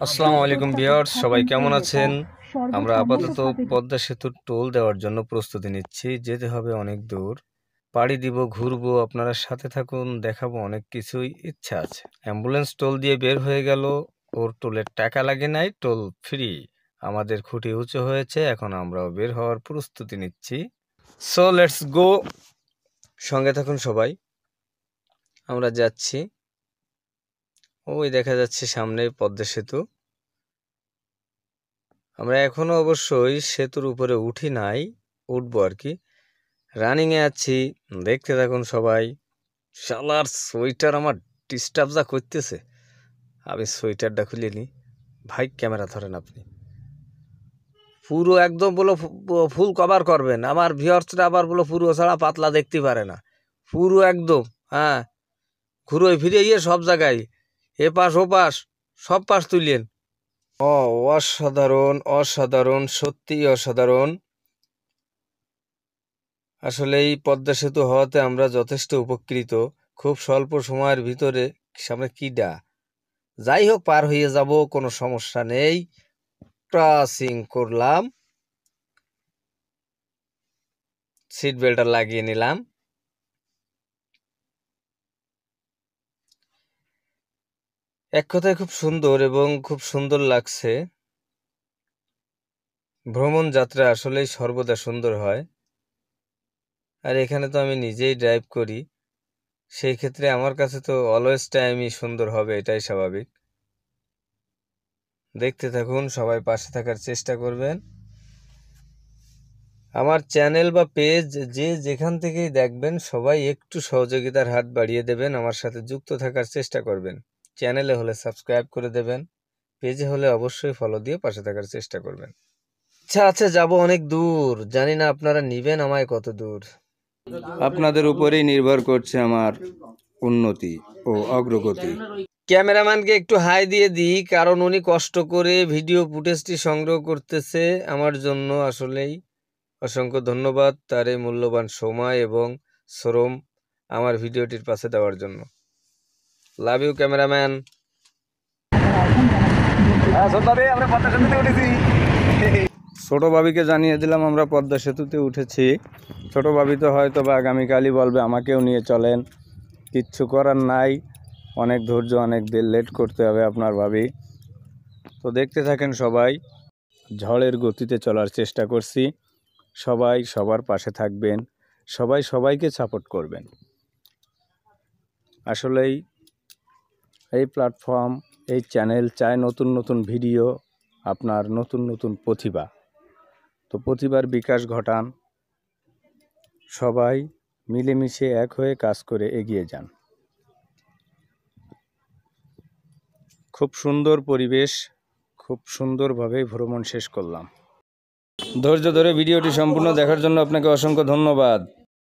আসসালামু আলাইকুম ভিউয়ার্স, সবাই কেমন আছেন? আমরা আপাতত পদ্মা সেতুর টোল দেওয়ার জন্য প্রস্তুতি নিচ্ছি। যেতে হবে অনেক দূর, পাড়ি দিব, ঘুরবো। আপনারা সাথে থাকুন, দেখাবো অনেক কিছুই। ইচ্ছা আছে। অ্যাম্বুলেন্স টোল দিয়ে বের হয়ে গেল, ওর টোলের টাকা লাগে নাই, টোল ফ্রি। আমাদের খুঁটি উঁচু হয়েছে, এখন আমরাও বের হওয়ার প্রস্তুতি নিচ্ছি। সো লেটস গো, সঙ্গে থাকুন সবাই। আমরা যাচ্ছি। ওই দেখা যাচ্ছে সামনে পদ্মা সেতু। আমরা এখনো অবশ্যই সেতুর উপরে উঠি নাই, উঠবো আর কি। রানিংয়ে আছি, দেখতে থাকুন সবাই। শালার সোয়েটার আমার ডিস্টার্ব যা করতেছে। আমি সোয়েটারটা খুলে নিই। ভাই ক্যামেরা ধরেন আপনি। পুরো একদম বলো ফুল কভার করবেন, আমার ভিউয়ার্সরা আবার বলো পুরো ছাড়া পাতলা দেখতে পারে না। পুরো একদম, হ্যাঁ, ঘুরোয় ফিরে গিয়ে সব জায়গায় এপাশ ওপাশ সব পাশ তুলেন। অসাধারণ, অসাধারণ, সত্যি অসাধারণ। আসলে এই পদ্মা সেতু হওয়াতে আমরা যথেষ্ট উপকৃত। খুব স্বল্প সময়ের ভিতরে সামনে কিডা, যাই হোক পার হয়ে যাব, কোনো সমস্যা নেই। ক্রসিং করলাম, সিট বেল্টটা লাগিয়ে নিলাম। এক কথায় খুব সুন্দর এবং খুব সুন্দর লাগছে। ভ্রমণ যাত্রা আসলেই সর্বদা সুন্দর হয়। আর এখানে তো আমি নিজেই ড্রাইভ করি, সেই ক্ষেত্রে আমার কাছে তো অলওয়েজ টাইমই সুন্দর হবে, এটাই স্বাভাবিক। দেখতে থাকুন, সবাই পাশে থাকার চেষ্টা করবেন। আমার চ্যানেল বা পেজ যে যেখান থেকেই দেখবেন, সবাই একটু সহযোগিতার হাত বাড়িয়ে দেবেন, আমার সাথে যুক্ত থাকার চেষ্টা করবেন। চ্যানেলে হলে সাবস্ক্রাইব করে দেবেন, পেজে হলে অবশ্যই ফলো দিয়ে পাশে থাকার চেষ্টা করবেন। ইচ্ছা আছে যাব অনেক দূর, জানি না আপনারা নিবেন আমায় কত দূর। আপনাদের উপরেই নির্ভর করছে আমার উন্নতি ও অগ্রগতি। ক্যামেরাম্যানকে একটু হাই দিয়ে দিই, কারণ উনি কষ্ট করে ভিডিও ফুটেজটি সংগ্রহ করতেছে আমার জন্য। আসলেই অসংখ্য ধন্যবাদ তার এই মূল্যবান সময় এবং শ্রম আমার ভিডিওটির পাশে দেওয়ার জন্য। Love you cameraman. ছোট ভাবিকে জানিয়ে দিলাম আমরা পদ্মা সেতুতে উঠেছি। ছোট ভাবি তো হয়তো বা আগামীকালই বলবে আমাকেও নিয়ে চলেন। কিচ্ছু করার নাই, অনেক ধৈর্য, অনেক দিন লেট করতে হবে আপনার ভাবি। তো দেখতে থাকেন সবাই, ঝড়ের গতিতে চলার চেষ্টা করছি। সবাই সবার পাশে থাকবেন, সবাই সবাইকে সাপোর্ট করবেন। আসলেই এই প্ল্যাটফর্ম, এই চ্যানেল চায় নতুন নতুন ভিডিও, আপনার নতুন নতুন প্রতিভা। তো প্রতিভার বিকাশ ঘটান, সবাই মিলেমিশে এক হয়ে কাজ করে এগিয়ে যান। খুব সুন্দর পরিবেশ, খুব সুন্দরভাবে ভ্রমণ শেষ করলাম। ধৈর্য ধরে ভিডিওটি সম্পূর্ণ দেখার জন্য আপনাকে অসংখ্য ধন্যবাদ।